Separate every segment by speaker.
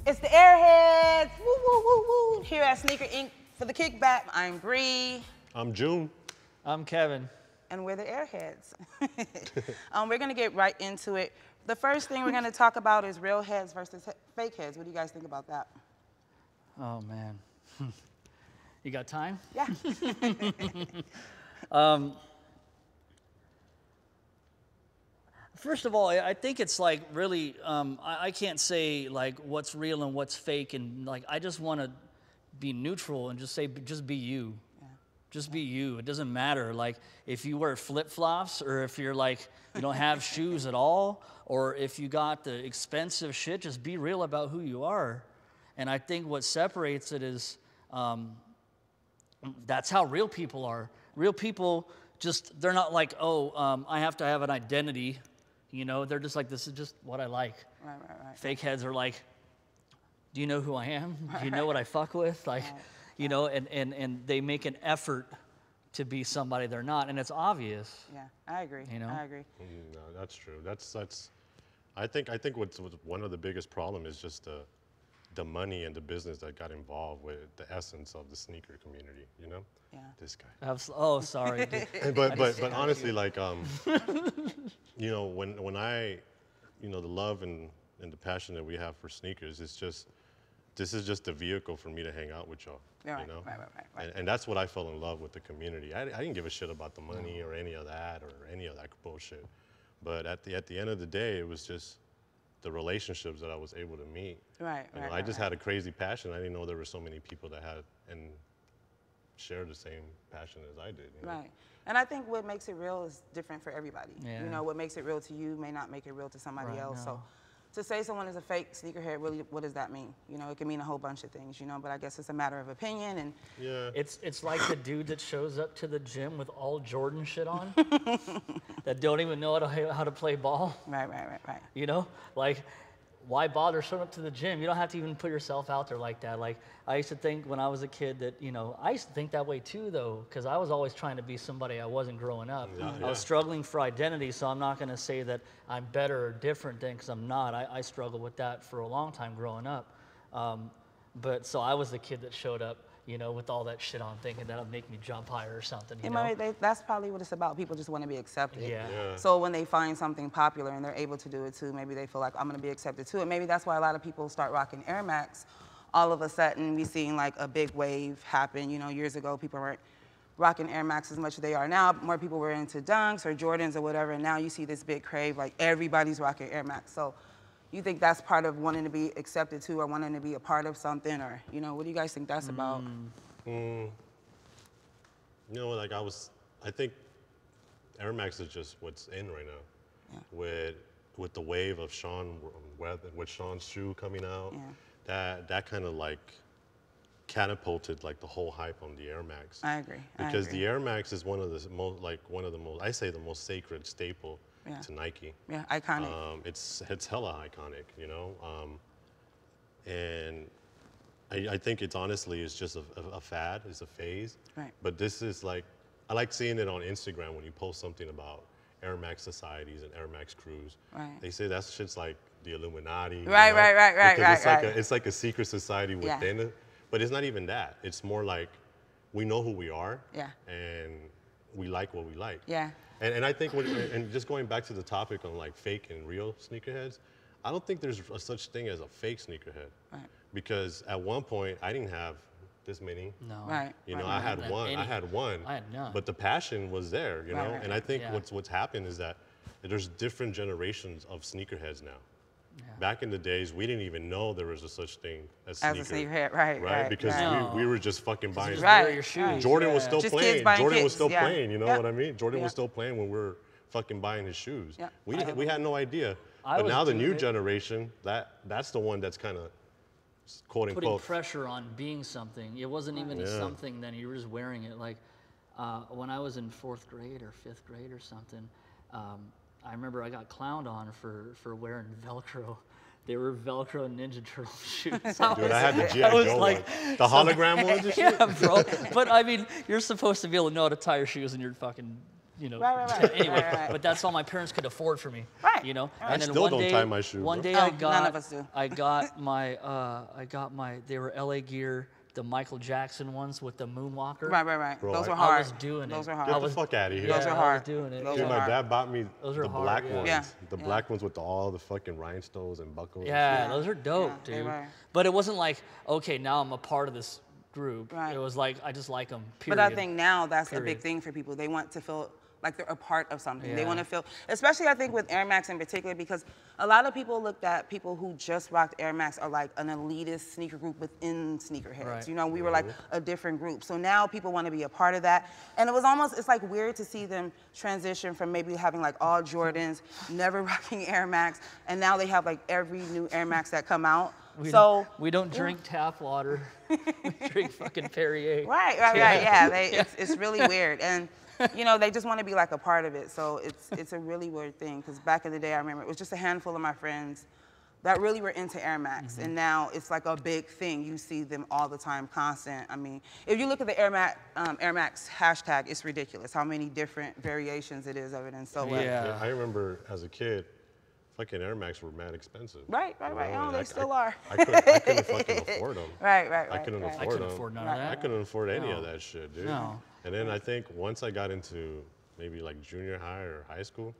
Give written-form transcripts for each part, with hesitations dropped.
Speaker 1: It's the Airheads, woo, woo, woo, woo, here at Sneaker Inc. for the Kickback. I'm Bree.
Speaker 2: I'm June.
Speaker 3: I'm Kevin.
Speaker 1: And we're the Airheads. We're gonna get right into it. The first thing we're gonna talk about is real heads versus fake heads. What do you guys think about that?
Speaker 3: Oh, man. You got time?
Speaker 1: Yeah.
Speaker 3: First of all, I think it's like really, I can't say like what's real and what's fake, and like I just want to be neutral and just say, just be you. Yeah. Just be you. It doesn't matter. Like if you wear flip-flops, or if you're like, you don't have shoes at all, or if you got the expensive shit, just be real about who you are. And I think what separates it is, that's how real people are. Real people just, they're not like, oh, I have to have an identity. You know, they're just like, this is just what I like.
Speaker 1: Right.
Speaker 3: Fake heads are like, do you know who I am? Do you know what I fuck with? Like, you know, and they make an effort to be somebody they're not, and it's obvious.
Speaker 1: Yeah, I agree.
Speaker 3: You know?
Speaker 1: I agree.
Speaker 2: No, that's true. That's. I think what's one of the biggest problem is just the money and the business that got involved with the essence of the sneaker community. You know? Yeah. This guy.
Speaker 3: Oh, sorry.
Speaker 2: but honestly, like you know, when I, you know, the love and the passion that we have for sneakers, it's just, this is just a vehicle for me to hang out with y'all.
Speaker 1: Right,
Speaker 2: you know?
Speaker 1: Right.
Speaker 2: And that's what I fell in love with the community. I didn't give a shit about the money or any of that bullshit. But at the end of the day, it was just the relationships that I was able to meet.
Speaker 1: Right.
Speaker 2: I just had a crazy passion. I didn't know there were so many people that had and shared the same passion as I did. You know?
Speaker 1: Right. And I think what makes it real is different for everybody.
Speaker 3: Yeah.
Speaker 1: You know, what makes it real to you may not make it real to somebody else.
Speaker 3: No.
Speaker 1: So to say someone is a fake sneakerhead, really, what does that mean? You know, it can mean a whole bunch of things, you know, but I guess it's a matter of opinion. And
Speaker 2: yeah.
Speaker 3: It's like the dude that shows up to the gym with all Jordan shit on that don't even know how to play ball.
Speaker 1: Right.
Speaker 3: You know, like, why bother showing up to the gym? You don't have to even put yourself out there like that. Like, I used to think when I was a kid that, you know, I used to think that way too, though, because I was always trying to be somebody I wasn't growing up.
Speaker 2: Yeah.
Speaker 3: I was struggling for identity, so I'm not going to say that I'm better or different than, because I'm not. I struggled with that for a long time growing up. But so I was the kid that showed up, you know, with all that shit on, thinking that'll make me jump higher or something. You know?
Speaker 1: That's probably what it's about. People just want to be accepted.
Speaker 3: Yeah.
Speaker 1: So when they find something popular and they're able to do it too, maybe they feel like, I'm going to be accepted too. And maybe that's why a lot of people start rocking Air Max. All of a sudden, we seen like a big wave happen. You know, years ago, people weren't rocking Air Max as much as they are now. More people were into Dunks or Jordans or whatever. And now you see this big crave, like everybody's rocking Air Max. So you think that's part of wanting to be accepted too, or wanting to be a part of something, or, you know, what do you guys think that's about?
Speaker 2: You know, like I think Air Max is just what's in right now. Yeah. With the wave of with Sean's shoe coming out, that kind of like catapulted like the whole hype on the Air Max.
Speaker 1: I agree.
Speaker 2: Because the Air Max is one of the most, I say the most sacred staple to Nike.
Speaker 1: Yeah, iconic.
Speaker 2: It's hella iconic, you know, and I think it's honestly is just a fad, it's a phase. Right. But this is like, I like seeing it on Instagram when you post something about Air Max societies and Air Max crews. Right. They say that shit's like the Illuminati.
Speaker 1: Right.
Speaker 2: It's like a secret society within it. But it's not even that. It's more like we know who we are. Yeah. And we like what we like. Yeah. And I think, and just going back to the topic on like fake and real sneakerheads, I don't think there's a such thing as a fake sneakerhead. Right. Because at one point, I didn't have this many.
Speaker 3: No.
Speaker 1: Right.
Speaker 2: You know, I had one. I had
Speaker 3: none.
Speaker 2: But the passion was there, you know? And I think
Speaker 3: Yeah.
Speaker 2: what's happened is that there's different generations of sneakerheads now. Yeah. Back in the days, we didn't even know there was a such thing as
Speaker 1: a sneakerhead, right?
Speaker 2: Because we were just fucking buying.
Speaker 3: Your shoes.
Speaker 2: Jordan was still playing. Jordan was still playing. You know what I mean? Jordan was
Speaker 1: Yeah.
Speaker 2: still playing when we were fucking buying his shoes.
Speaker 1: Yeah.
Speaker 2: We had no idea. But now the new generation, that's the one that's kind of quote
Speaker 3: putting
Speaker 2: unquote
Speaker 3: pressure on being something. It wasn't even something then. You were just wearing it. Like when I was in 4th grade or 5th grade or something, I remember I got clowned on for wearing Velcro. They were Velcro Ninja Turtle shoes.
Speaker 2: Dude, I had the G.I. Joe like, the hologram ones and shit.
Speaker 3: Yeah, bro. But I mean, you're supposed to be able to know how to tie your shoes in your fucking you know.
Speaker 1: Right.
Speaker 3: Anyway,
Speaker 1: right.
Speaker 3: but that's all my parents could afford for me.
Speaker 1: Right.
Speaker 3: You know.
Speaker 1: Right.
Speaker 3: And then
Speaker 2: still don't tie my shoe.
Speaker 3: One day
Speaker 1: none of us do.
Speaker 3: I got my. They were LA Gear. The Michael Jackson ones with the moonwalker.
Speaker 1: Right.
Speaker 2: Bro,
Speaker 1: those were hard.
Speaker 3: I was doing
Speaker 1: Those
Speaker 3: it.
Speaker 1: were hard.
Speaker 2: Get the fuck out of here.
Speaker 1: Those are
Speaker 3: I
Speaker 1: hard.
Speaker 3: was doing it.
Speaker 1: Those
Speaker 2: Dude,
Speaker 1: are
Speaker 2: my
Speaker 1: hard.
Speaker 2: dad bought me
Speaker 3: Those are
Speaker 2: the
Speaker 3: hard,
Speaker 2: black
Speaker 3: yeah.
Speaker 2: ones.
Speaker 1: Yeah.
Speaker 2: The black ones with all the fucking rhinestones and buckles.
Speaker 3: Yeah, those are dope,
Speaker 1: Yeah, they
Speaker 3: dude.
Speaker 1: were.
Speaker 3: But it wasn't like, okay, now I'm a part of this group.
Speaker 1: Right.
Speaker 3: It was like, I just like them, period.
Speaker 1: But I think now that's a
Speaker 3: Period.
Speaker 1: big thing for people. They want to feel like they're a part of something. They
Speaker 3: Yeah.
Speaker 1: want to feel, especially I think with Air Max in particular, because a lot of people looked at people who just rocked Air Max are like an elitist sneaker group within sneakerheads.
Speaker 3: Right.
Speaker 1: You know, we were like a different group. So now people want to be a part of that. And it was almost, it's like weird to see them transition from maybe having like all Jordans, never rocking Air Max, and now they have like every new Air Max that come out.
Speaker 3: We
Speaker 1: We
Speaker 3: don't drink tap water. We drink fucking Perrier.
Speaker 1: Right. Yeah, it's really weird. And you know, they just want to be like a part of it. So it's a really weird thing, because back in the day, I remember it was just a handful of my friends that really were into Air Max. And now it's like a big thing. You see them all the time, constant. I mean, if you look at the Air Max hashtag, it's ridiculous how many different variations it is of it. And so
Speaker 3: Yeah.
Speaker 2: I remember as a kid, fucking Air Max were mad expensive.
Speaker 1: Right.
Speaker 2: You know,
Speaker 1: Oh,
Speaker 2: and
Speaker 1: they still are.
Speaker 2: I couldn't fucking afford them.
Speaker 1: Right.
Speaker 2: I couldn't afford
Speaker 3: I couldn't
Speaker 2: them.
Speaker 3: afford none of that.
Speaker 2: I couldn't afford any
Speaker 3: No.
Speaker 2: of that shit, dude.
Speaker 3: No.
Speaker 2: And then I think once I got into maybe like junior high or high school,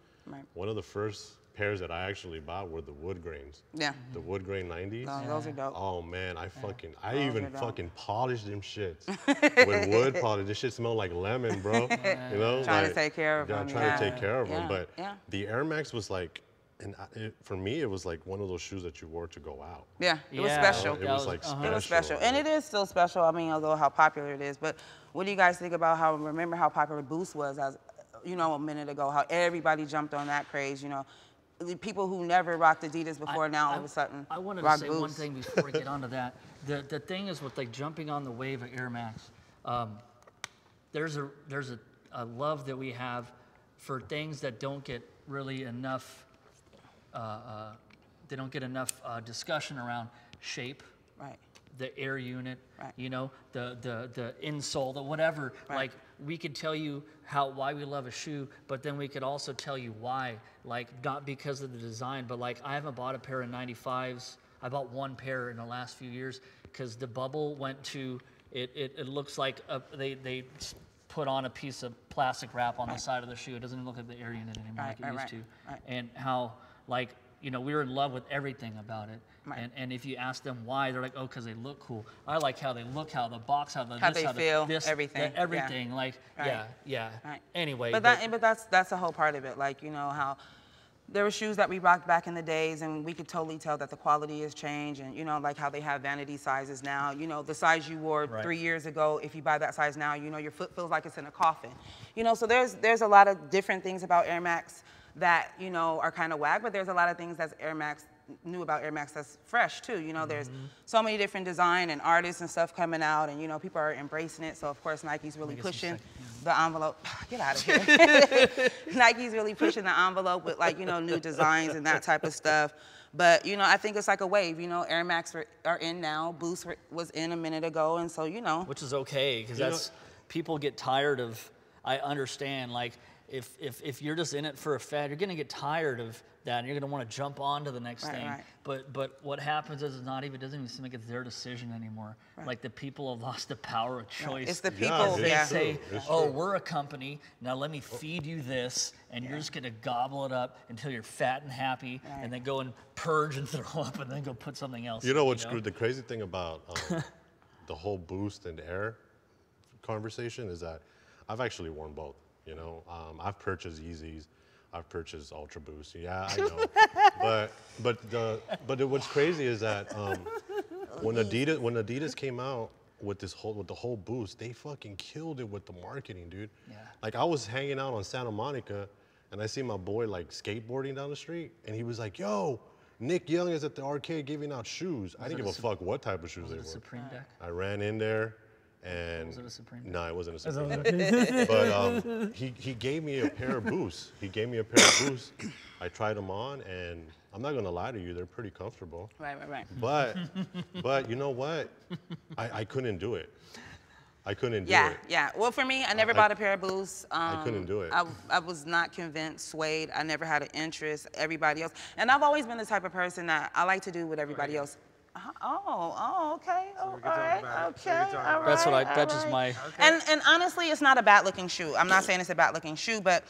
Speaker 2: one of the first pairs that I actually bought were the wood grains.
Speaker 1: Yeah.
Speaker 2: The wood grain 90s.
Speaker 1: No, those are dope.
Speaker 2: Oh man, I
Speaker 1: Those
Speaker 2: even
Speaker 1: are dope.
Speaker 2: fucking polished them shits with wood polish. This shit smelled like lemon, bro. You know,
Speaker 1: Trying to take care of
Speaker 2: yeah,
Speaker 1: them,
Speaker 2: trying to
Speaker 1: yeah.
Speaker 2: take care of them.
Speaker 1: Yeah,
Speaker 2: But
Speaker 1: yeah.
Speaker 2: the Air Max was like, for me, it was like one of those shoes that you wore to go out.
Speaker 1: Yeah, it was
Speaker 3: Yeah.
Speaker 1: special.
Speaker 2: It was like special.
Speaker 1: It was special, and it is still special. I mean, although how popular it is. But what do you guys think about remember how popular Boost was, as you know, a minute ago? How everybody jumped on that craze. You know, the people who never rocked Adidas before now all of a sudden
Speaker 3: I wanted to
Speaker 1: rock
Speaker 3: say
Speaker 1: Boost.
Speaker 3: one thing before we get onto that. The thing is with like jumping on the wave of Air Max, there's a love that we have for things that don't get really enough. They don't get enough discussion around shape,
Speaker 1: Right.
Speaker 3: the air unit,
Speaker 1: Right.
Speaker 3: you know, the insole, the whatever.
Speaker 1: Right.
Speaker 3: Like we could tell you why we love a shoe, but then we could also tell you why. Like not because of the design, but like I haven't bought a pair of 95s. I bought one pair in the last few years because the bubble went to it looks like they put on a piece of plastic wrap on the side of the shoe. It doesn't look like the air unit anymore like it used to.
Speaker 1: Right.
Speaker 3: And how like, you know, we were in love with everything about it.
Speaker 1: Right.
Speaker 3: And if you ask them why, they're like, oh, because they look cool. I like how they look, how the box, how the
Speaker 1: How
Speaker 3: this,
Speaker 1: they
Speaker 3: how the
Speaker 1: feel,
Speaker 3: this,
Speaker 1: everything.
Speaker 3: the everything.
Speaker 1: Yeah.
Speaker 3: Like,
Speaker 1: Right.
Speaker 3: yeah.
Speaker 1: Right.
Speaker 3: Anyway,
Speaker 1: But that's a whole part of it. Like, you know, how there were shoes that we rocked back in the days, and we could totally tell that the quality has changed. And, you know, like how they have vanity sizes now. You know, the size you wore 3 years ago, if you buy that size now, you know, your foot feels like it's in a coffin. You know, so there's a lot of different things about Air Max that, you know, are kind of whack, but there's a lot of things that's new about Air Max that's fresh too. You know, there's so many different design and artists and stuff coming out, and you know, people are embracing it. So of course Nike's really pushing the envelope. Get out of here. Nike's really pushing the envelope with, like, you know, new designs and that type of stuff. But you know, I think it's like a wave. You know, Air Max are in now. Boost was in a minute ago, and so you know,
Speaker 3: which is okay because people get tired of. I understand, like if you're just in it for a fad, you're gonna get tired of that, and you're gonna want to jump on to the next thing.
Speaker 1: Right.
Speaker 3: But what happens is it doesn't even seem like it's their decision anymore.
Speaker 1: Right.
Speaker 3: Like the people have lost the power of choice.
Speaker 1: It's the people.
Speaker 3: They
Speaker 1: Yeah.
Speaker 3: say, oh, we're a company, now let me feed you this, and you're just gonna gobble it up until you're fat and happy, and then go and purge and throw up, and then go put something else.
Speaker 2: You know what's the crazy thing about the whole Boost and Air conversation is that I've actually worn both. You know, I've purchased Yeezys, I've purchased Ultra Boost. Yeah, I know. but what's crazy is that when Adidas came out with the whole Boost, they fucking killed it with the marketing, dude.
Speaker 3: Yeah.
Speaker 2: Like I was hanging out on Santa Monica, and I see my boy like skateboarding down the street, and he was like, "Yo, Nick Young is at the arcade giving out shoes." I didn't give a fuck what type of shoes they were.
Speaker 3: Supreme deck?
Speaker 2: I ran in there. And
Speaker 3: Was it a Supreme?
Speaker 2: No, it wasn't a Supreme. But he gave me a pair of Boosts. He gave me a pair of Boosts. I tried them on, and I'm not gonna lie to you, they're pretty comfortable.
Speaker 1: Right.
Speaker 2: But you know what? I couldn't do it. I couldn't do
Speaker 1: it.
Speaker 2: Yeah.
Speaker 1: Well, for me, I never bought a pair of boots.
Speaker 2: I couldn't do it.
Speaker 1: I was not convinced suede. I never had an interest. Everybody else. And I've always been the type of person that I like to do what everybody else. Okay. All right.
Speaker 3: That's just my.
Speaker 1: And honestly, it's not a bad looking shoe. I'm not saying it's a bad looking shoe, but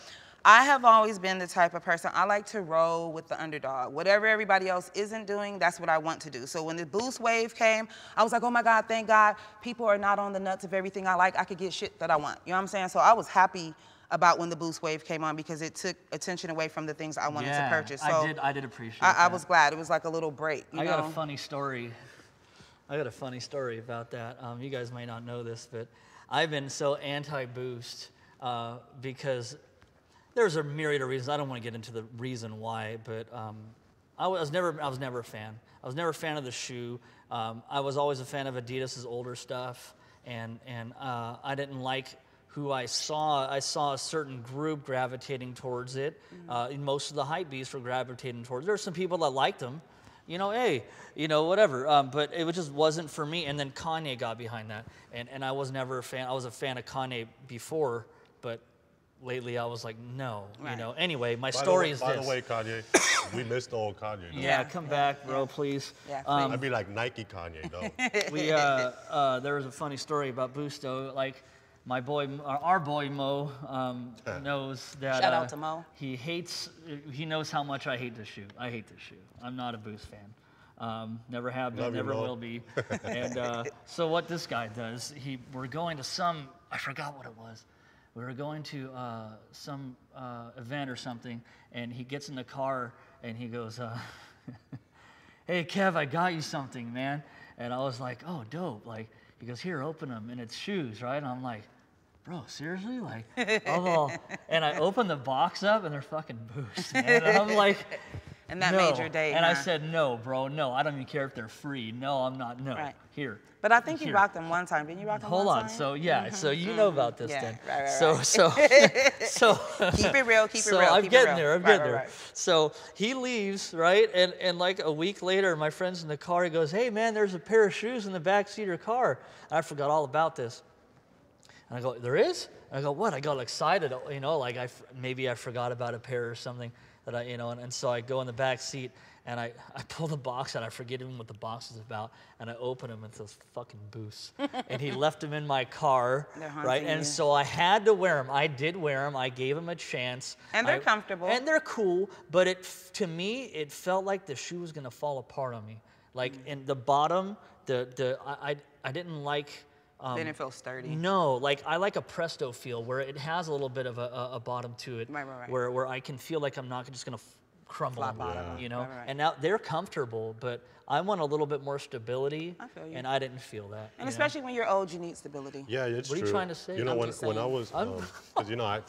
Speaker 1: I have always been the type of person, I like to roll with the underdog. Whatever everybody else isn't doing, that's what I want to do. So when the boost wave came, I was like, oh my God, thank God, people are not on the nuts of everything I like. I could get shit that I want. You know what I'm saying? So I was happy about when the boost wave came on because it took attention away from the things I wanted to purchase. So
Speaker 3: I did appreciate that.
Speaker 1: I was glad. It was like a little break.
Speaker 3: I got a funny story. About that. You guys might not know this, but I've been so anti-boost because there's a myriad of reasons. I don't want to get into the reason why, but I was never a fan. I was never a fan of the shoe. I was always a fan of Adidas's older stuff, and I didn't like who I saw. I saw a certain group gravitating towards it. Most of the hype beasts were gravitating towards it. There were some people that liked them. You know, hey, you know, whatever. But it just wasn't for me. And then Kanye got behind that, and I was never a fan. I was a fan of Kanye before, but lately I was like, no, you know. Anyway, my story is this.
Speaker 2: By the way, Kanye, we missed the old Kanye. Though.
Speaker 3: Yeah, come back, bro, please.
Speaker 1: Yeah,
Speaker 2: I'd be like Nike Kanye,
Speaker 3: though. There was a funny story about Busto. Like, my boy, our boy Mo, knows that.
Speaker 1: Shout out to Mo.
Speaker 3: He knows how much I hate this shoe. I hate this shoe. I'm not a Boost fan. Never have been, never will be. And so what this guy does, we're going to some, I forgot what it was. We were going to some event or something, and he gets in the car and he goes, hey, Kev, I got you something, man. And I was like, oh, dope. Like, he goes, here, open them. And it's shoes, right? And I'm like, bro, seriously? Like, and I opened the box up, and they're fucking Boost, man. And I'm like,
Speaker 1: and that
Speaker 3: no.
Speaker 1: made your day,
Speaker 3: And
Speaker 1: huh?
Speaker 3: I said, no, bro, no. I don't even care if they're free. No, I'm not. No, here.
Speaker 1: But I think you rocked them one time. Didn't you rock them one time?
Speaker 3: Hold on. So, yeah. So you know about this then.
Speaker 1: Right.
Speaker 3: So
Speaker 1: keep it real, keep it real.
Speaker 3: I'm getting there. I'm getting there. So he leaves, right? And like a week later, my friend's in the car. He goes, hey, man, there's a pair of shoes in the back seat of your car. And I forgot all about this. And I go, there is? And I go, what? I got excited, you know, like maybe I forgot about a pair or something that and so I go in the back seat and I pull the box out. I forget even what the box is about, and I open them and it says fucking Boost. And he left them in my car, right? And so I had to wear them. I did wear them. I gave them a chance.
Speaker 1: And they're comfortable.
Speaker 3: And they're cool, but to me, it felt like the shoe was gonna fall apart on me. Like in the bottom, I didn't like.
Speaker 1: Didn't feel sturdy.
Speaker 3: No, like I like a Presto feel where it has a little bit of a bottom to it,
Speaker 1: right.
Speaker 3: Where I can feel like I'm not just gonna crumble, you know.
Speaker 1: Right.
Speaker 3: And now they're comfortable, but I want a little bit more stability.
Speaker 1: I feel you.
Speaker 3: And I didn't feel that.
Speaker 1: And especially when you're old, you need stability.
Speaker 2: Yeah, it's
Speaker 3: true.
Speaker 2: What
Speaker 3: are you trying to say?
Speaker 2: You know, when I was, because you know, I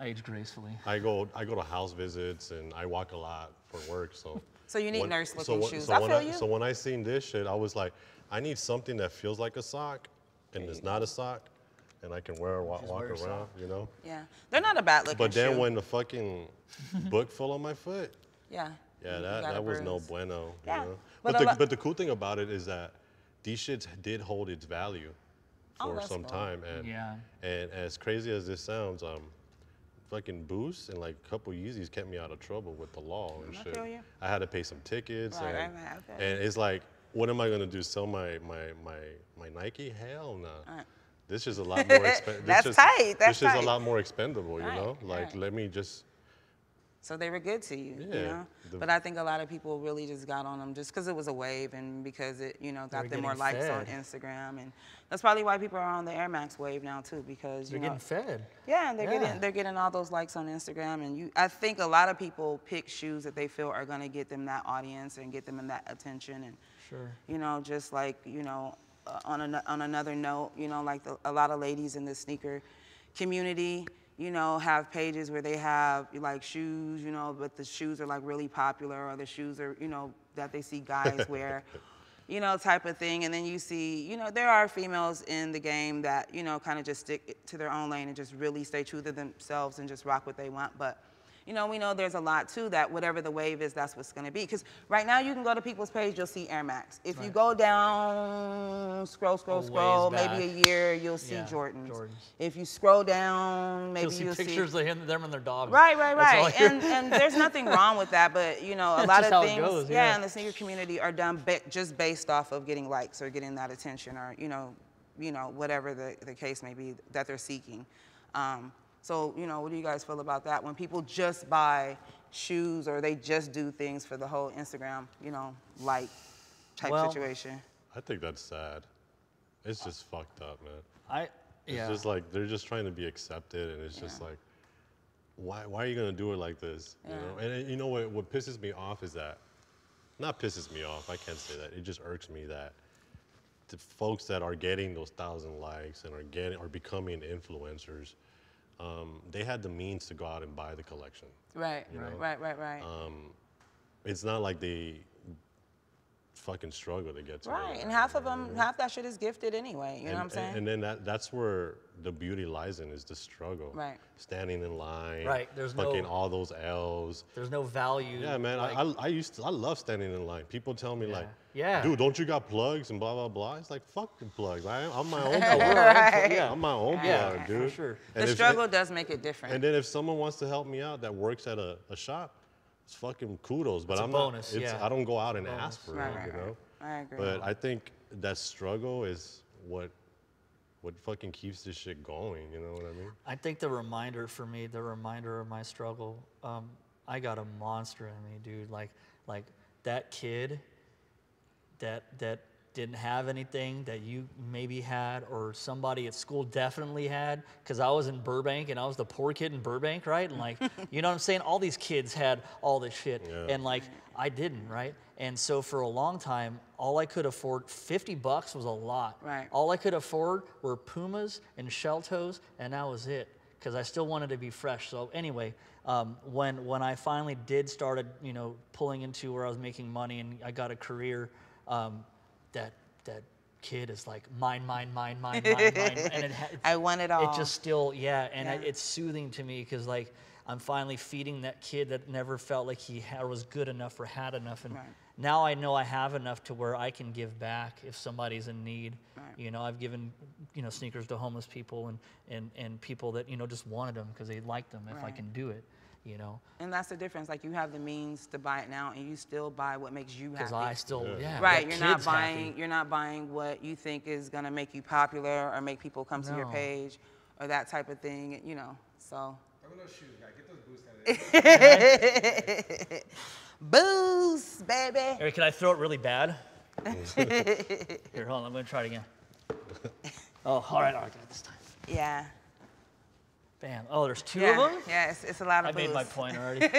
Speaker 3: age gracefully.
Speaker 2: I go to house visits and I walk a lot for work, so.
Speaker 1: So you need nurse-looking shoes.
Speaker 2: So
Speaker 1: I feel you.
Speaker 2: So when I seen this shit, I was like, I need something that feels like a sock, and it's not a sock, and I can walk around, you know?
Speaker 1: Yeah, they're not a bad looking
Speaker 2: But then
Speaker 1: shoe.
Speaker 2: when the fucking book fell on my foot,
Speaker 1: yeah,
Speaker 2: that was no bueno,
Speaker 1: yeah.
Speaker 2: You know? But the cool thing about it is that these shits did hold its value for some time, and as crazy as this sounds, fucking Boost and like a couple Yeezys kept me out of trouble with the law and shit.
Speaker 1: Feel you.
Speaker 2: I had to pay some tickets,
Speaker 1: and
Speaker 2: it's like, what am I gonna do? Sell my Nike? Hell no. Right. This is a lot more expensive.
Speaker 1: That's tight.
Speaker 2: This is a lot more expendable, you know? Like, let me just.
Speaker 1: So they were good to you, you know? But I think a lot of people really just got on them just because it was a wave and because it, you know, got them more likes on Instagram. And that's probably why people are on the Air Max wave now too, because
Speaker 3: they're getting fed.
Speaker 1: Yeah, and they're getting all those likes on Instagram. And I think a lot of people pick shoes that they feel are gonna get them that audience and get them in that attention. And you know, just like, you know, on another note, you know, like a lot of ladies in the sneaker community, you know, have pages where they have like shoes, you know, but the shoes are like really popular, or the shoes are, you know, that they see guys wear, you know, type of thing. And then you see, you know, there are females in the game that, you know, kind of just stick to their own lane and just really stay true to themselves and just rock what they want. But, you know, we know there's a lot too that whatever the wave is, that's what's gonna be. Because right now you can go to people's page, you'll see Air Max. If you go down, scroll, maybe a year, you'll see Jordans. If you scroll down, maybe you'll see
Speaker 3: pictures of them and their dogs.
Speaker 1: Right. And there's nothing wrong with that, but you know, a lot of things,
Speaker 3: goes,
Speaker 1: in the sneaker community are done just based off of getting likes or getting that attention or, you know, whatever the case may be that they're seeking. So, you know, what do you guys feel about that? When people just buy shoes or they just do things for the whole Instagram, you know, like type situation.
Speaker 2: I think that's sad. It's just fucked up, man.
Speaker 3: It's
Speaker 2: just like, they're just trying to be accepted, and it's just like, why are you gonna do it like this? You know? And you know what pisses me off is that, not pisses me off, I can't say that, it just irks me that the folks that are getting those 1,000 likes and are becoming influencers, they had the means to go out and buy the collection.
Speaker 1: Right.
Speaker 2: It's not like they fucking struggle to get to
Speaker 1: it. And half that shit is gifted anyway, you know what I'm saying?
Speaker 2: And then that's where the beauty lies in, is the struggle.
Speaker 1: Right.
Speaker 2: Standing in line.
Speaker 3: Right, there's
Speaker 2: fucking all those L's.
Speaker 3: There's no value.
Speaker 2: Yeah, man, like, I love standing in line. People tell me like,
Speaker 3: yeah,
Speaker 2: dude, don't you got plugs and blah, blah, blah. It's like, fuck the plugs. I'm my own plug. I'm my own plug, dude.
Speaker 3: For sure.
Speaker 1: And the struggle does make it different.
Speaker 2: And then if someone wants to help me out that works at a shop, it's fucking kudos. But
Speaker 3: it's
Speaker 2: I'm
Speaker 3: a bonus,
Speaker 2: not, I don't go out and ask for it, you know?
Speaker 1: I agree.
Speaker 2: But I think that struggle is what fucking keeps this shit going, you know what I mean?
Speaker 3: I think the reminder for me, the reminder of my struggle, I got a monster in me, dude. Like that kid that didn't have anything that you maybe had, or somebody at school definitely had, because I was in Burbank and I was the poor kid in Burbank, right? And like, you know what I'm saying? All these kids had all this shit, and like, I didn't, right? And so for a long time, all I could afford, $50 was a lot.
Speaker 1: Right.
Speaker 3: All I could afford were Pumas and shell toes, and that was it, because I still wanted to be fresh. So anyway, when I finally did started, you know, pulling into where I was making money and I got a career, that kid is like mine, and
Speaker 1: I want it all.
Speaker 3: It just still, it's soothing to me, because like I'm finally feeding that kid that never felt like he was good enough or had enough, and now I know I have enough to where I can give back if somebody's in need. You know, I've given, you know, sneakers to homeless people and people that, you know, just wanted them because they liked them. If I can do it. You know,
Speaker 1: and that's the difference. Like, you have the means to buy it now, and you still buy what makes you happy.
Speaker 3: Because I still,
Speaker 1: right. You're not buying what you think is gonna make you popular or make people come to your page, or that type of thing. You know, so.
Speaker 4: I'm gonna shoot, guy. Get those boosts out of there.
Speaker 1: Boost, baby.
Speaker 3: Eric, can I throw it really bad? Here, hold on. I'm gonna try it again. Oh, all right, I got it this time.
Speaker 1: Yeah.
Speaker 3: Bam. Oh, there's two of them?
Speaker 1: Yeah, it's a lot of
Speaker 3: boosts. I made my point already.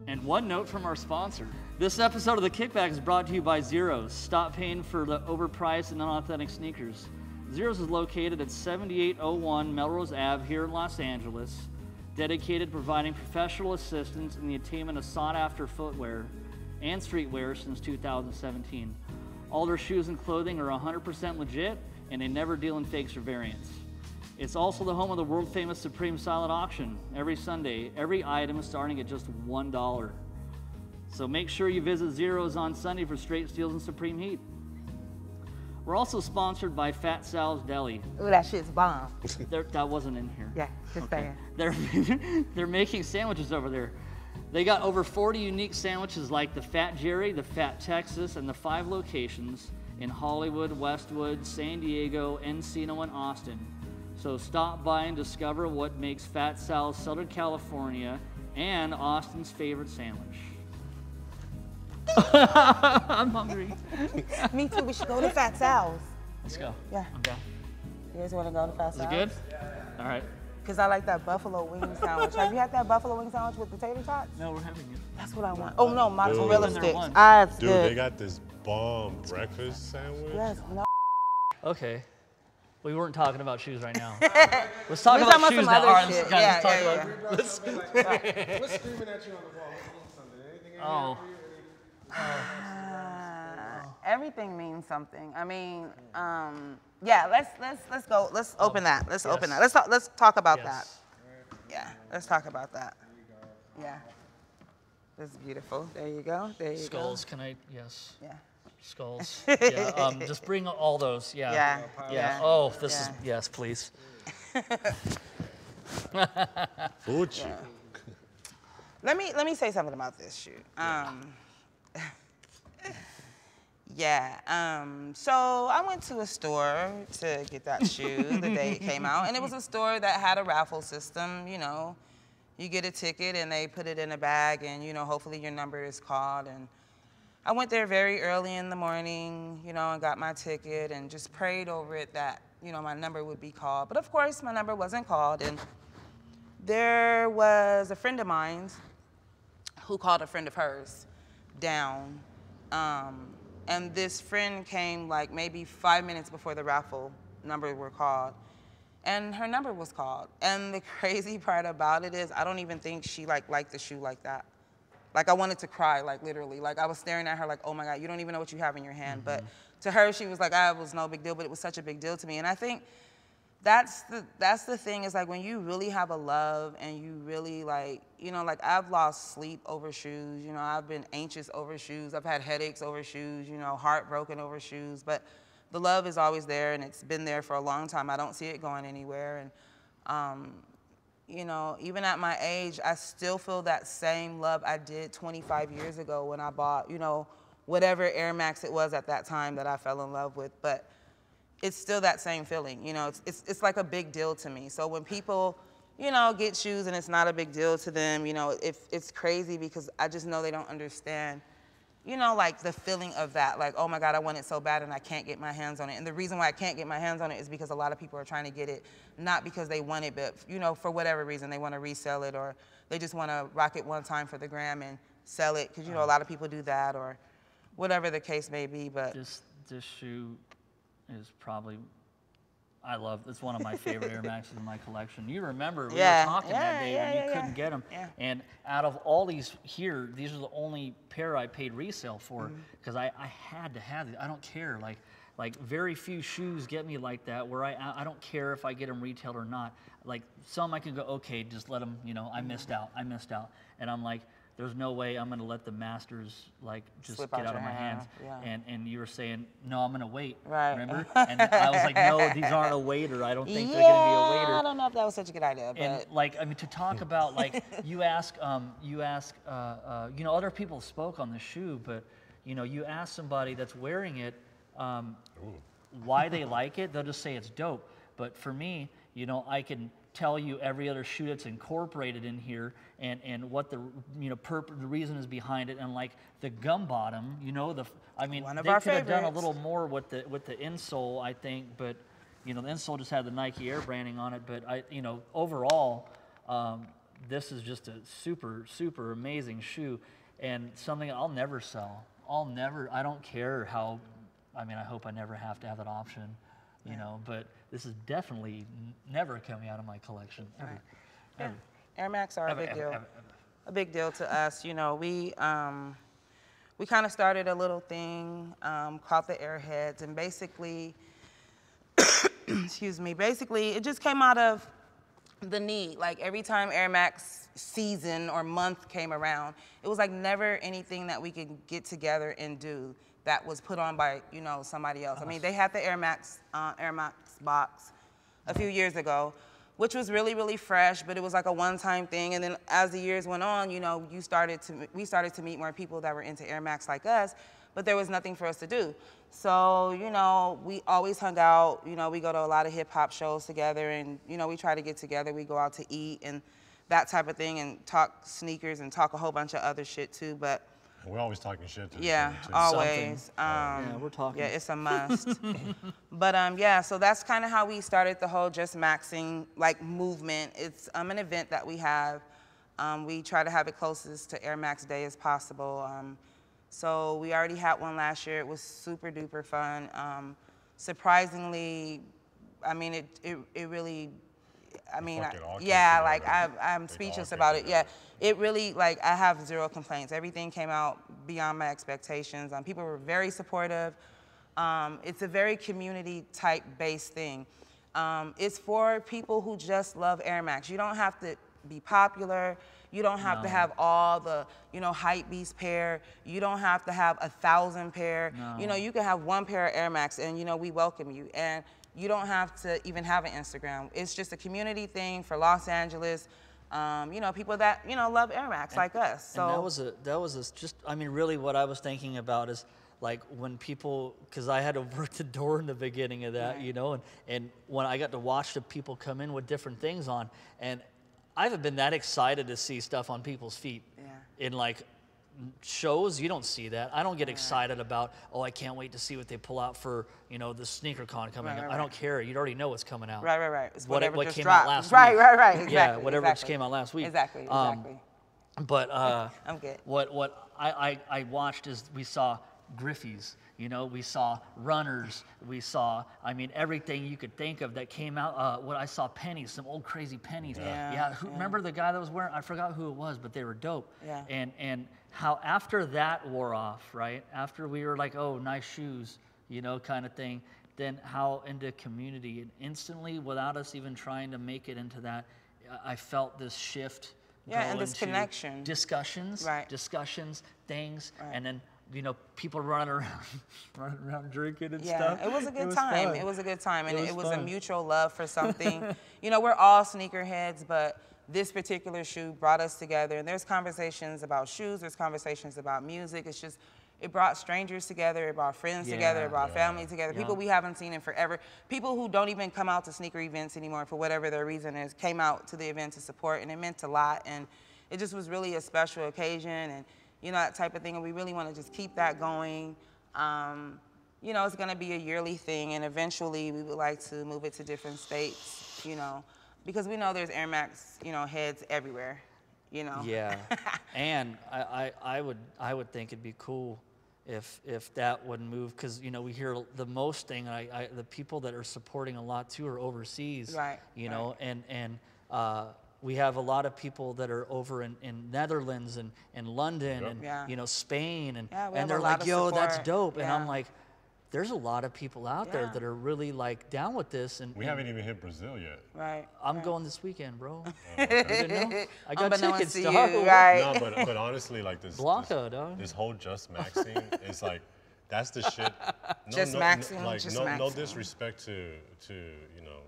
Speaker 3: And one note from our sponsor. This episode of The Kickback is brought to you by Zeros. Stop paying for the overpriced and unauthentic sneakers. Zeros is located at 7801 Melrose Ave here in Los Angeles, dedicated to providing professional assistance in the attainment of sought-after footwear and streetwear since 2017. All their shoes and clothing are 100% legit, and they never deal in fakes or variants. It's also the home of the world-famous Supreme Silent Auction. Every Sunday, every item is starting at just $1. So make sure you visit Zeros on Sunday for straight steals and supreme heat. We're also sponsored by Fat Sal's Deli.
Speaker 1: Ooh, that shit's bomb.
Speaker 3: That wasn't in here.
Speaker 1: Yeah, just saying.
Speaker 3: They're making sandwiches over there. They got over 40 unique sandwiches like the Fat Jerry, the Fat Texas, and the 5 locations in Hollywood, Westwood, San Diego, Encino, and Austin. So stop by and discover what makes Fat Sal's Southern California and Austin's favorite sandwich. I'm hungry.
Speaker 1: Me too. We should go to Fat Sal's.
Speaker 3: Let's go.
Speaker 1: Yeah.
Speaker 3: Okay.
Speaker 1: You guys want to go to Fat Sal's?
Speaker 3: Is it good? All right.
Speaker 1: Because I like that buffalo wing sandwich. Have you had that buffalo wing sandwich with potato tots?
Speaker 3: No, we're having it.
Speaker 1: That's what I want. Oh, no, mozzarella sticks. It's
Speaker 2: Dude,
Speaker 1: good.
Speaker 2: they got this bomb breakfast sandwich.
Speaker 1: Yes, no.
Speaker 3: Okay. We weren't talking about shoes right now. Let's talk about shoes now. All right, let's talk about.
Speaker 4: What's screaming at you on the wall? Anything in
Speaker 1: Everything means something. I mean, yeah. Let's go. Let's open that. Let's open that. Let's talk about that. Yeah, let's talk about that. Yeah. This is beautiful. There you go. There you go.
Speaker 3: Skulls, can I? Yes.
Speaker 1: Yeah.
Speaker 3: Skulls. Yeah. Just bring all those. Yeah.
Speaker 1: Yeah.
Speaker 3: Yeah. Oh, this is, yes, please.
Speaker 2: Fuchi.
Speaker 1: Yeah. Let me say something about this shoot. So I went to a store to get that shoe the day it came out, and it was a store that had a raffle system. You know, you get a ticket and they put it in a bag, and you know, hopefully your number is called. And I went there very early in the morning, you know, and got my ticket and just prayed over it that, you know, my number would be called. But of course, my number wasn't called, and there was a friend of mine who called a friend of hers down. And this friend came like maybe 5 minutes before the raffle numbers were called, and her number was called. And the crazy part about it is I don't even think she liked the shoe like that. Like I wanted to cry, like literally. Like I was staring at her like, oh my God, you don't even know what you have in your hand. But to her, she was like, it was no big deal, but it was such a big deal to me. And I think that's the thing, is like when you really have a love and you really like, you know, like I've lost sleep over shoes, you know, I've been anxious over shoes, I've had headaches over shoes, you know, heartbroken over shoes, but the love is always there and it's been there for a long time. I don't see it going anywhere. And, you know, even at my age, I still feel that same love I did 25 years ago when I bought, you know, whatever Air Max it was at that time that I fell in love with. But it's still that same feeling, you know, it's like a big deal to me. So when people, you know, get shoes and it's not a big deal to them, you know, it's crazy because I just know they don't understand, you know, like the feeling of that, like, oh my God, I want it so bad and I can't get my hands on it. And the reason why I can't get my hands on it is because a lot of people are trying to get it, not because they want it, but, you know, for whatever reason, they want to resell it, or they just want to rock it one time for the gram and sell it, because, you know, a lot of people do that, or whatever the case may be. But
Speaker 3: this shoe is probably, it's one of my favorite Air Maxes in my collection. You remember, we were talking that day when you couldn't get them. Yeah. And out of all these here, these are the only pair I paid resale for, because I had to have these. I don't care. Like very few shoes get me like that, where I don't care if I get them retailed or not. Like some I can go, okay, just let them, you know, I missed out. And I'm like, there's no way I'm gonna let the masters like just get out of my hands. Yeah. And you were saying, no, I'm gonna wait. Right. Remember? And I was like, no, these aren't a waiter. I don't think they're gonna be a waiter.
Speaker 1: I don't know if that was such a good idea. But
Speaker 3: and like, I mean, to talk about like, you ask, you know, other people spoke on the shoe, but you know, you ask somebody that's wearing it why they like it, they'll just say it's dope. But for me, you know, I can tell you every other shoe that's incorporated in here, and what the, you know, the reason is behind it, and like the gum bottom, you know, I mean, they could have done a little more with the insole, I think, but you know, the insole just had the Nike Air branding on it. But you know, overall, this is just a super amazing shoe, and something I'll never sell. I don't care how. I mean, I hope I never have to have that option, you know, but this is definitely never coming out of my collection, ever.
Speaker 1: Right. Ever. Air Max are a big deal. A big deal to us. You know, we kind of started a little thing called the AIRHEADS, and basically, excuse me, basically it just came out of the need. Like every time Air Max season or month came around, it was like never anything that we could get together and do that was put on by, you know, somebody else. I mean, they had the Air Max box a few years ago, which was really fresh, but it was like a one-time thing. And then as the years went on, you know, we started to meet more people that were into Air Max like us, but there was nothing for us to do. So, you know, we always hung out. You know, we go to a lot of hip hop shows together, and, you know, we try to get together. We go out to eat and that type of thing, and talk sneakers and talk a whole bunch of other shit too. But
Speaker 2: we're always talking shit to
Speaker 1: yeah, always.
Speaker 3: Yeah, we're talking.
Speaker 1: Yeah, it's a must. But yeah, so that's kind of how we started the whole Just Maxing like movement. It's an event that we have. We try to have it closest to Air Max Day as possible. So we already had one last year. It was super duper fun. Surprisingly, I mean, it really, I mean, yeah, like I'm speechless about it. Yeah, it really, like, I have zero complaints. Everything came out beyond my expectations. People were very supportive. It's a very community type based thing. It's for people who just love Air Max. You don't have to be popular. You don't have to have all the, you know, hype beast pair. You don't have to have 1,000 pair. You know, you can have 1 pair of Air Max and, you know, we welcome you. And you don't have to even have an Instagram. It's just a community thing for Los Angeles. You know, people that, you know, love Air Max like us. So
Speaker 3: and that was just, I mean, really what I was thinking about is like when people, because I had to work the door in the beginning of that, you know, and when I got to watch the people come in with different things on, and I haven't been that excited to see stuff on people's feet in like shows. You don't see that. I don't get excited about, oh, I can't wait to see what they pull out for, you know, the sneaker con coming up. I don't care. You already know what's coming out.
Speaker 1: Right. It's
Speaker 3: what
Speaker 1: just
Speaker 3: came
Speaker 1: dropped.
Speaker 3: out last week.
Speaker 1: Right. Exactly.
Speaker 3: Yeah, whatever just came out last week.
Speaker 1: Exactly.
Speaker 3: But
Speaker 1: I'm good.
Speaker 3: What I watched is we saw Griffies, you know, we saw runners, we saw, I mean, everything you could think of that came out. What I saw pennies, some old crazy pennies. Remember the guy that was wearing, I forgot who it was, but they were dope. And how after that wore off, right? After we were like, oh, nice shoes, you know, kind of thing, then how into community, and instantly, without us even trying to make it into that, I felt this shift.
Speaker 1: And this connection.
Speaker 3: Discussions, things, and then, you know, people running around drinking and stuff.
Speaker 1: It was a good time.
Speaker 3: Fun.
Speaker 1: It was a good time, and it was
Speaker 3: fun.
Speaker 1: a mutual love for something. You know, we're all sneakerheads, but this particular shoe brought us together. And there's conversations about shoes. There's conversations about music. It's just, it brought strangers together. It brought friends together. It brought family together. People we haven't seen in forever. People who don't even come out to sneaker events anymore for whatever their reason is, came out to the event to support, and it meant a lot. And it just was really a special occasion, and you know, that type of thing. And we really want to just keep that going. You know, it's going to be a yearly thing, and eventually we would like to move it to different states, you know, because we know there's Air Max, you know, heads everywhere, you know.
Speaker 3: Yeah, and I would think it'd be cool if that would move, because, you know, we hear the most thing, the people that are supporting a lot too are overseas, you know, and we have a lot of people that are over in Netherlands and London and you know, Spain, and they're like, yo, that's dope. And I'm like, there's a lot of people out there that are really like down with this. And
Speaker 2: we haven't even hit Brazil yet.
Speaker 3: I'm going this weekend, bro. You didn't know? I got tickets, dog.
Speaker 2: No, but honestly, like this whole Just Maxing is like, that's the shit. No disrespect to you know,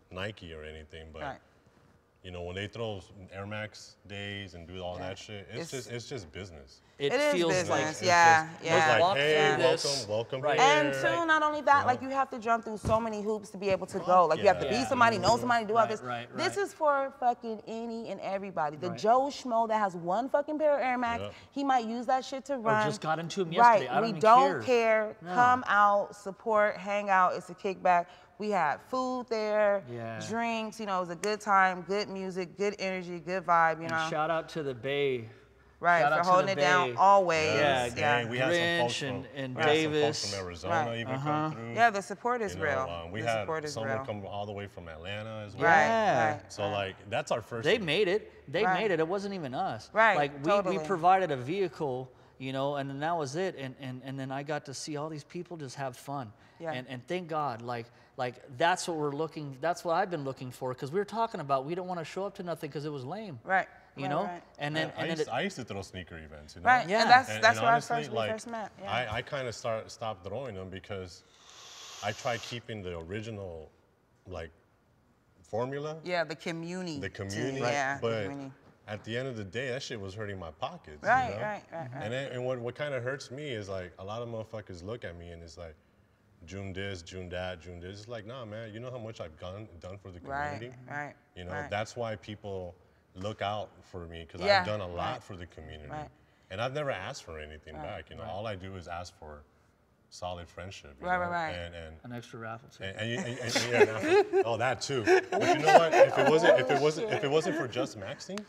Speaker 2: Nike or anything, but you know, when they throw Air Max days and do all that shit, it's just business.
Speaker 1: It feels business,
Speaker 2: like, it's like, hey, welcome here.
Speaker 1: And too, not only that, like, you have to jump through so many hoops to be able to go. Like, you have to be somebody, know somebody, do all this. This is for fucking any and everybody. The Joe Schmo that has 1 fucking pair of Air Max, he might use that shit to run.
Speaker 3: Or just got into them yesterday. I don't even care.
Speaker 1: We don't care. Come out, support, hang out. It's a kickback. We had food there, drinks, you know, it was a good time, good music, good energy, good vibe, you know.
Speaker 3: And shout out to the Bay.
Speaker 1: For holding it down always.
Speaker 2: We had
Speaker 3: Grinch
Speaker 2: some folks
Speaker 3: and Davis.
Speaker 2: from Arizona even come through.
Speaker 1: Yeah, the support is
Speaker 2: you know,
Speaker 1: real.
Speaker 2: We had someone come all the way from Atlanta as well. So like, that's our first.
Speaker 3: They made it. They made it. It wasn't even us.
Speaker 1: Like
Speaker 3: we provided a vehicle, you know, and then that was it. And then I got to see all these people just have fun. And thank God, like that's what I've been looking for, because we were talking about, we don't want to show up to nothing because it was lame. You know? And then
Speaker 2: I used to throw sneaker events, you know?
Speaker 1: And that's where honestly, we first met.
Speaker 2: I kind of stopped throwing them because I tried keeping the original, like, formula.
Speaker 1: The community.
Speaker 2: But at the end of the day, that shit was hurting my pockets. You know? And what kind of hurts me is, like, a lot of motherfuckers look at me and it's like, June this, June that, June this. It's like, nah, man, you know how much I've done for the community? You know, that's why people look out for me, because I've done a lot for the community. And I've never asked for anything back. You know, all I do is ask for solid friendship. You know? And
Speaker 3: an extra raffle ticket.
Speaker 2: Oh, that too. But you know what? If it wasn't for Just Maxing,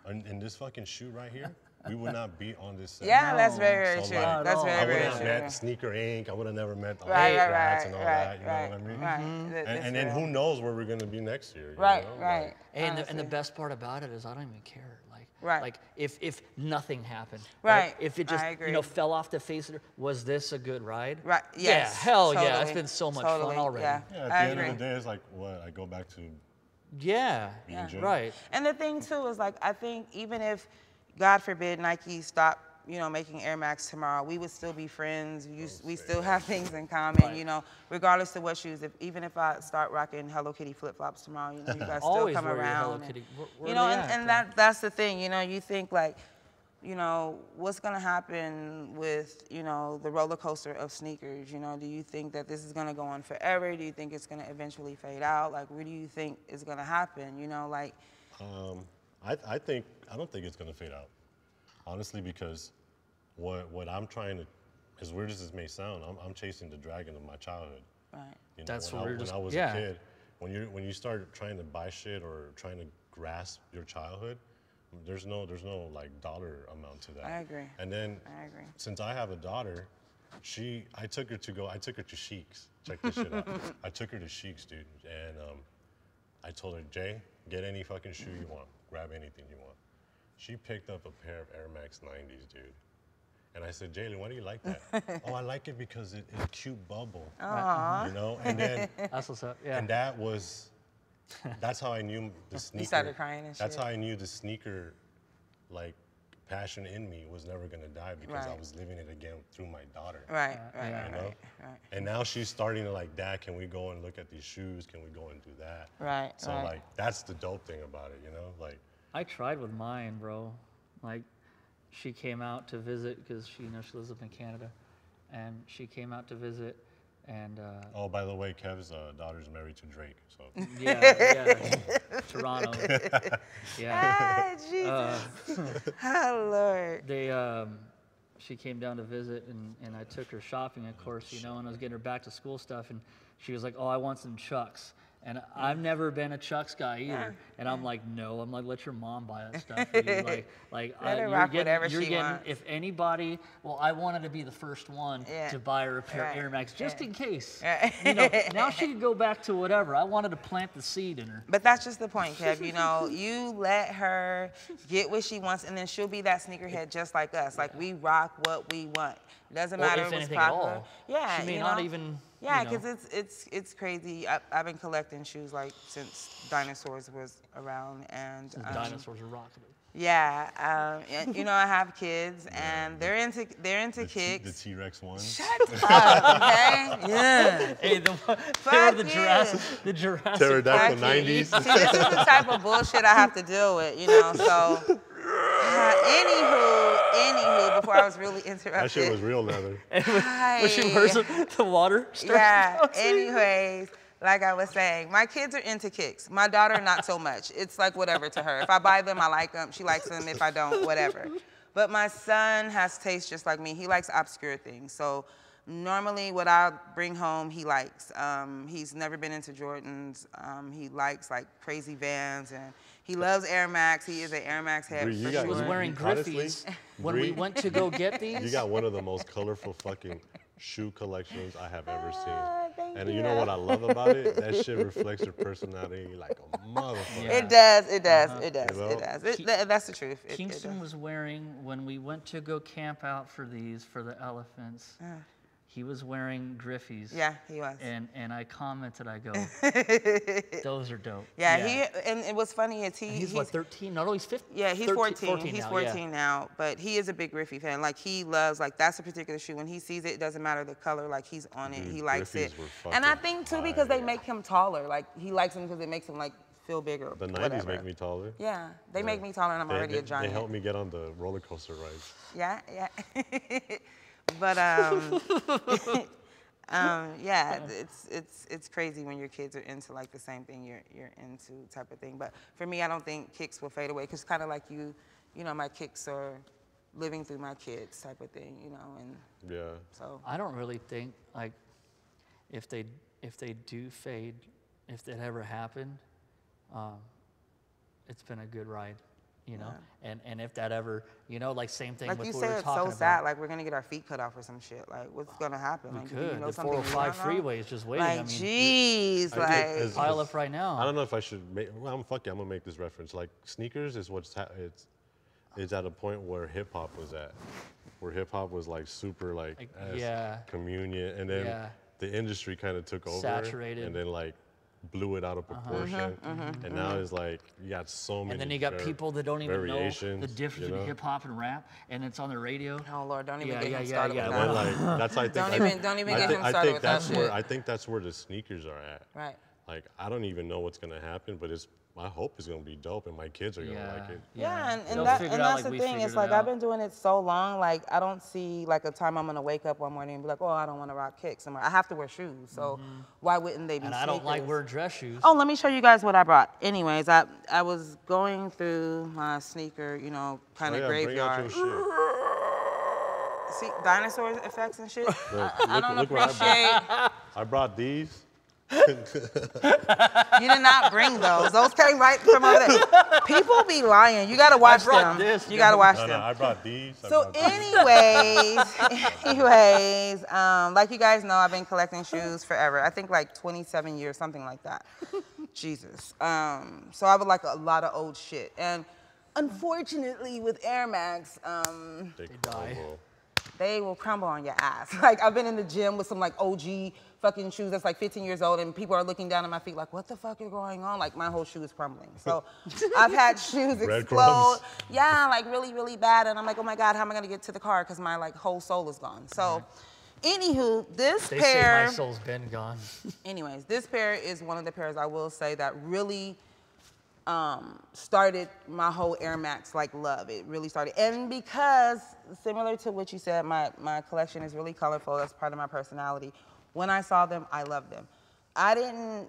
Speaker 2: and this fucking shoe right here, we would not be on this set.
Speaker 1: That's very true. That's very true.
Speaker 2: I would have met Sneaker Inc. I would have never met all the rats and all that. You know what I mean? And then who knows where we're going to be next year?
Speaker 3: And the best part about it is I don't even care. Like if nothing happened. If it just fell off the face of it, was this a good ride?
Speaker 1: Yes.
Speaker 3: Yeah, hell yeah. It's been so much fun already.
Speaker 2: At the end of the day, it's like, what? I go back to
Speaker 3: Yeah, right.
Speaker 1: And the thing too is like, I think even if, God forbid, Nike stopped, you know, making Air Max tomorrow, we would still be friends. We still have things in common, you know, regardless of what shoes. Even if I start rocking Hello Kitty flip-flops tomorrow, you know, you guys still come around. And, you know, and that's the thing, you know, you think like, you know, what's going to happen with, you know, the roller coaster of sneakers? You know, do you think that this is going to go on forever? Do you think it's going to eventually fade out? Like, what do you think is going to happen? You know, like.
Speaker 2: I don't think it's going to fade out, honestly, because what I'm trying to, as weird as this may sound, I'm chasing the dragon of my childhood.
Speaker 1: Right.
Speaker 2: You know,
Speaker 3: That's
Speaker 2: when
Speaker 3: what
Speaker 2: I was a kid, when you start trying to buy shit or trying to grasp your childhood, there's no like dollar amount to that.
Speaker 1: I agree.
Speaker 2: And then since I have a daughter, I took her to Sheik's. Check this shit out. I took her to Sheik's, dude, and I told her, Jay, get any fucking shoe you want, grab anything you want. She picked up a pair of Air Max 90s, dude. And I said, Jaylen, why do you like that? Oh, I like it because it's a cute bubble.
Speaker 1: Aww.
Speaker 2: You know, and then
Speaker 3: that's what's up. Yeah.
Speaker 2: And that's how I knew the sneaker.
Speaker 1: You started crying and shit.
Speaker 2: That's how I knew the sneaker, like, passion in me was never gonna die because I was living it again through my daughter.
Speaker 1: Right.
Speaker 2: And now she's starting to like, Dad, can we go and look at these shoes? Can we go and do that?
Speaker 1: Right.
Speaker 2: So like, that's the dope thing about it, you know? Like,
Speaker 3: I tried with mine, bro. Like, she came out to visit because she lives up in Canada, and she came out to visit. And
Speaker 2: oh, by the way, Kev's daughter's married to Drake, so.
Speaker 3: Yeah, Toronto.
Speaker 1: Ah, Jesus. Oh, Lord.
Speaker 3: She came down to visit, and I took her shopping, of course, you know, and I was getting her back to school stuff, and she was like, oh, I want some Chucks. And I've never been a Chucks guy either. And I'm like, no. I'm like, let your mom buy that stuff for you. You're getting, if anybody, well, I wanted to be the first one to buy her a pair of Air Max, just in case. You know, now she could go back to whatever. I wanted to plant the seed in her.
Speaker 1: But that's just the point, Kev. You know, you let her get what she wants, and then she'll be that sneakerhead just like us. Like, we rock what we want. It doesn't matter if it's popular.
Speaker 3: She may not even.
Speaker 1: Yeah, because it's crazy. I've been collecting shoes like since dinosaurs was around, and
Speaker 3: dinosaurs are rocking it.
Speaker 1: Yeah, you know, I have kids, and they're into kicks.
Speaker 2: The T-Rex one.
Speaker 1: Shut up, okay? Yeah.
Speaker 3: Hey, the Jurassic.
Speaker 2: Pterodactyl 90s.
Speaker 1: See, this is the type of bullshit I have to deal with, you know. So, anywho, before I was really interrupted.
Speaker 2: That shit was real leather.
Speaker 3: Was she worse than the water?
Speaker 1: Yeah. Anyways. Like I was saying, my kids are into kicks. My daughter, not so much. It's like whatever to her. If I buy them, I like them. She likes them. If I don't, whatever. But my son has taste just like me. He likes obscure things. So normally what I bring home, he likes. He's never been into Jordans. He likes like crazy Vans, and he loves Air Max. He is an Air Max head.
Speaker 3: She was wearing Griffies when we went to go get these.
Speaker 2: You got one of the most colorful fucking shoe collections I have ever seen. And you know what I love about it? That shit reflects your personality like a motherfucker.
Speaker 1: It does. It does. That's the truth.
Speaker 3: Kingston was wearing, when we went to go camp out for the elephants, he was wearing Griffies.
Speaker 1: Yeah, he was.
Speaker 3: And I commented, I go, those are dope.
Speaker 1: Yeah, and it was funny is
Speaker 3: he's what, 13? No, he's 15.
Speaker 1: Yeah, he's 14. He's 14 now, but he is a big Griffey fan. Like, he loves, like, that's a particular shoe. When he sees it, it doesn't matter the color. Like, he's on it. He likes it. And I think, too, because they make him taller. Like, he likes them because it makes him, like, feel bigger.
Speaker 2: The 90s make me taller.
Speaker 1: Yeah, they make me taller, and I'm already a giant.
Speaker 2: They help me get on the roller coaster rides.
Speaker 1: Yeah. But, yeah, it's crazy when your kids are into like the same thing you're into type of thing. But for me, I don't think kicks will fade away, because kind of like you know, my kicks are living through my kids type of thing, you know, and so
Speaker 3: I don't really think like if they do fade, if that ever happened, it's been a good ride. You know, and if that ever, you know, like same thing
Speaker 1: like
Speaker 3: with
Speaker 1: you
Speaker 3: what we were
Speaker 1: said,
Speaker 3: talking
Speaker 1: it's so sad. Like, we're gonna get our feet cut off or some shit. Like, what's gonna happen?
Speaker 3: We
Speaker 1: like,
Speaker 3: could.
Speaker 1: You know,
Speaker 3: the 405 freeway is just waiting.
Speaker 1: Like, jeez, like
Speaker 3: pile up right now.
Speaker 2: I don't know if I should make. Well, I'm gonna make this reference. Like, sneakers is it's at a point where hip hop was at, where hip hop was like super like communion, and then the industry kind of took over,
Speaker 3: saturated,
Speaker 2: and then like blew it out of proportion. And now it's like, you got so many.
Speaker 3: And then you got people that don't even know the difference between hip hop and rap, and it's on the radio.
Speaker 1: Oh Lord, don't even get him started with
Speaker 2: that.
Speaker 1: Like,
Speaker 2: that's I think.
Speaker 1: Don't even get him started with that shit.
Speaker 2: I think that's where the sneakers are at.
Speaker 1: Right.
Speaker 2: Like, I don't even know what's gonna happen, but I hope it's gonna be dope, and my kids are gonna like it.
Speaker 1: Yeah, and that's the thing. It's like I've been doing it so long. Like I don't see like a time I'm gonna wake up one morning and be like, oh, I don't want to rock kicks somewhere. I have to wear shoes, so why wouldn't they be?
Speaker 3: And
Speaker 1: sneakers?
Speaker 3: I don't like wearing dress shoes.
Speaker 1: Oh, let me show you guys what I brought. Anyways, I was going through my sneaker, kind of graveyard.
Speaker 2: Bring out your shit.
Speaker 1: See, dinosaur effects and shit. I don't
Speaker 2: look
Speaker 1: appreciate.
Speaker 2: I brought these.
Speaker 1: You did not bring those. Those came right from over there. People be lying. You gotta watch them. You gotta watch them.
Speaker 2: No, I brought these.
Speaker 1: So anyways, like you guys know, I've been collecting shoes forever. I think like 27 years, something like that. Jesus. So I would like a lot of old shit. And unfortunately with Air Max,
Speaker 2: they die.
Speaker 1: They will crumble on your ass. Like I've been in the gym with some like OG fucking shoes that's like 15 years old and people are looking down at my feet like, what the fuck is going on? Like my whole shoe is crumbling. So I've had shoes explode. Yeah, like really, really bad. And I'm like, oh my God, how am I gonna get to the car? Cause my like whole soul is gone. So anywho, this pair.
Speaker 3: They say my soul's been gone.
Speaker 1: Anyways, this pair is one of the pairs I will say that really started my whole Air Max like love. It really started. And because similar to what you said, my collection is really colorful. That's part of my personality. When I saw them, I loved them. I didn't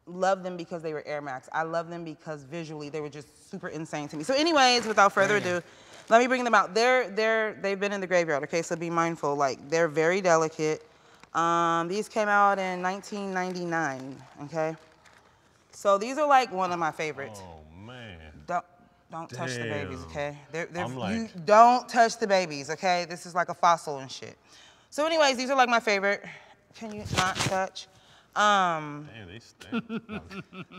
Speaker 1: love them because they were Air Max. I loved them because visually they were just super insane to me. So anyways, without further ado, let me bring them out. They've been in the graveyard, okay? So be mindful, like they're very delicate. These came out in 1999, okay? So these are like one of my favorites.
Speaker 2: Oh man.
Speaker 1: Don't touch the babies, okay?
Speaker 2: You
Speaker 1: don't touch the babies, okay? This is like a fossil and shit. So anyways, these are like my favorite. Can you not touch?
Speaker 2: Damn, they stink.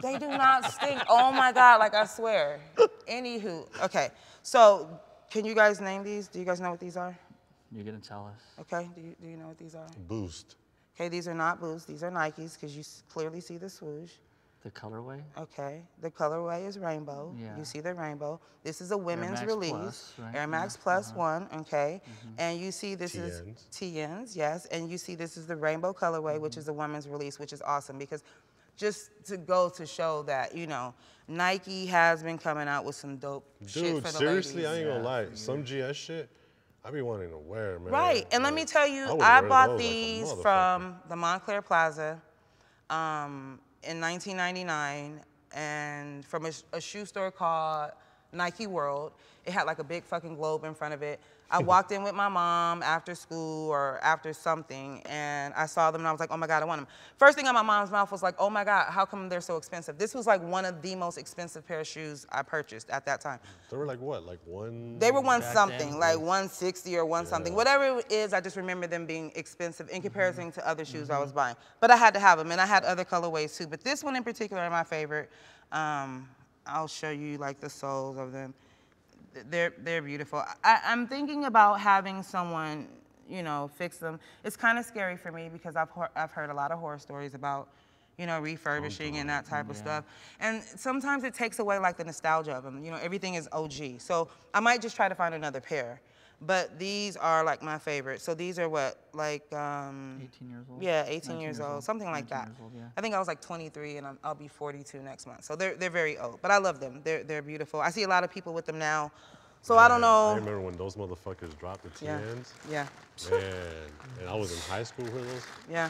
Speaker 1: They do not stink. Oh my God, like I swear. Anywho, okay. So can you guys name these? Do you guys know what these are?
Speaker 3: You're gonna tell us.
Speaker 1: Okay, do you know what these are?
Speaker 2: Boost.
Speaker 1: Okay, these are not Boost. These are Nikes because you clearly see the swoosh.
Speaker 3: The colorway?
Speaker 1: Okay, the colorway is rainbow.
Speaker 3: Yeah.
Speaker 1: You see the rainbow. This is a women's
Speaker 3: Air Max
Speaker 1: release.
Speaker 3: Plus, right?
Speaker 1: Air Max Plus 1, okay? And you see this is TNs, yes. And you see this is the rainbow colorway, which is a women's release, which is awesome because just to go to show that, Nike has been coming out with some dope shit for the
Speaker 2: seriously,
Speaker 1: ladies.
Speaker 2: I ain't gonna lie. Some GS shit, I be wanting to wear, man.
Speaker 1: Right, and let me tell you, I bought these from the Montclair Plaza in 1999, and from a shoe store called Nike World. It had like a big fucking globe in front of it. I walked in with my mom after school or after something, and I saw them and I was like, oh my God, I want them. First thing out my mom's mouth was like, oh my God, how come they're so expensive? This was like one of the most expensive pair of shoes I purchased at that time.
Speaker 2: They were like what, like one?
Speaker 1: They were one something, like 160 or one something. Whatever it is, I just remember them being expensive in comparison to other shoes I was buying. But I had to have them, and I had other colorways too. But this one in particular is my favorite. I'll show you like the soles of them. They're beautiful. I'm thinking about having someone, fix them. It's kind of scary for me because I've heard a lot of horror stories about, refurbishing and that type of stuff. And sometimes it takes away like the nostalgia of them. Everything is OG. So I might just try to find another pair. But these are like my favorite. So these are what, like
Speaker 3: 18 years old?
Speaker 1: Yeah, 18 years old, something like that.
Speaker 3: Old, yeah.
Speaker 1: I think I was like 23 and I'll be 42 next month. So they're very old, but I love them. They're beautiful. I see a lot of people with them now. So I don't know.
Speaker 2: I remember when those motherfuckers dropped the TNs.
Speaker 1: Yeah.
Speaker 2: Man, and I was in high school with those.
Speaker 1: Yeah.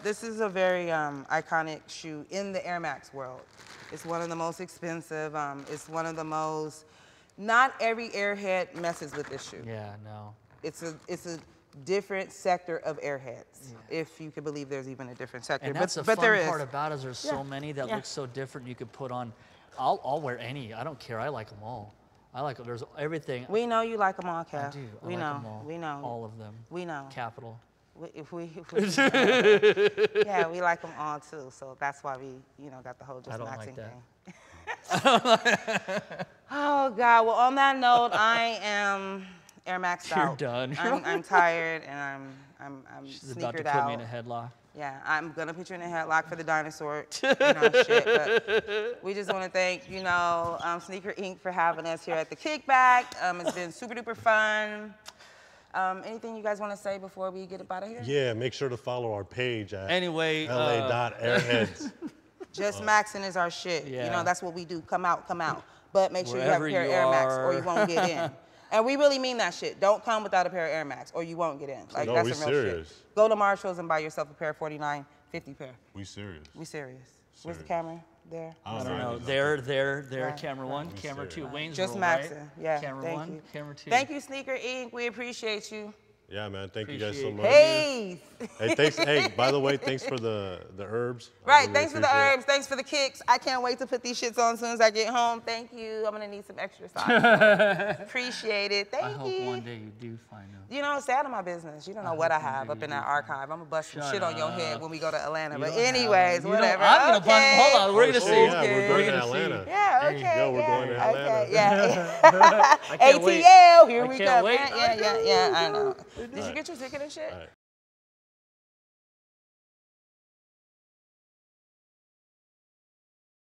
Speaker 1: This is a very iconic shoe in the Air Max world. It's one of the most expensive. It's one of the most. Not every airhead messes with this shoe.
Speaker 3: Yeah, no.
Speaker 1: It's a different sector of airheads, if you can believe there's even a different sector.
Speaker 3: And that's the fun part about it is there's so many that look so different you could put on. I'll wear any. I don't care. I like them all. I like them. There's everything.
Speaker 1: We know you like them all, Kev.
Speaker 3: I do. I
Speaker 1: we
Speaker 3: like
Speaker 1: know.
Speaker 3: Them all.
Speaker 1: We know.
Speaker 3: All of them.
Speaker 1: We know.
Speaker 3: Capital.
Speaker 1: If we yeah, we like them all too. So that's why we, got the whole just maxing thing. Oh God! Well, on that note, I am Air Maxed out.
Speaker 3: You're done.
Speaker 1: I'm tired and I'm
Speaker 3: She's
Speaker 1: sneakered
Speaker 3: about to
Speaker 1: out.
Speaker 3: put me in a headlock.
Speaker 1: Yeah, I'm gonna put you in a headlock for the dinosaur, shit. But we just want to thank, Sneaker Inc. for having us here at the Kickback. It's been super duper fun. Anything you guys want to say before we get up out of here?
Speaker 2: Yeah, make sure to follow our page at
Speaker 3: LA.AirHeads.
Speaker 1: Just maxing is our shit.
Speaker 3: Yeah.
Speaker 1: That's what we do. Come out. But make sure you have a pair of Air Max or you won't get in. And we really mean that shit. Don't come without a pair of Air Max or you won't get in. Like, that's some real shit. Go to Marshall's and buy yourself a pair of $49.50 pair.
Speaker 2: We serious.
Speaker 1: Where's the camera? There.
Speaker 3: I don't know. There. Camera one, camera two. Wayne's
Speaker 1: just
Speaker 3: roll,
Speaker 1: maxing.
Speaker 3: Right?
Speaker 1: Yeah.
Speaker 3: Camera one, camera two.
Speaker 1: Thank you, Sneaker Inc. We appreciate you.
Speaker 2: Yeah, man. Thank you guys so much.
Speaker 1: Hey.
Speaker 2: Hey, thanks. Hey, by the way, thanks for the herbs.
Speaker 1: Right. Thanks for the herbs. Thanks for the kicks. I can't wait to put these shits on as soon as I get home. Thank you. I'm gonna need some extra sauce. Appreciate it. Thank you.
Speaker 3: I hope one day you do find out.
Speaker 1: Stay out of my business. You don't know what I have up in that archive. I'm gonna bust some shit on your head when we go to Atlanta. But anyways, whatever.
Speaker 3: Hold on. We're gonna see.
Speaker 2: Yeah, we're going to Atlanta.
Speaker 1: Yeah. Okay.
Speaker 2: Yo, we're going to Atlanta.
Speaker 1: Okay. Yeah. ATL. Here we go.
Speaker 3: Wait.
Speaker 1: Yeah. I know. Did you get your ticket and shit?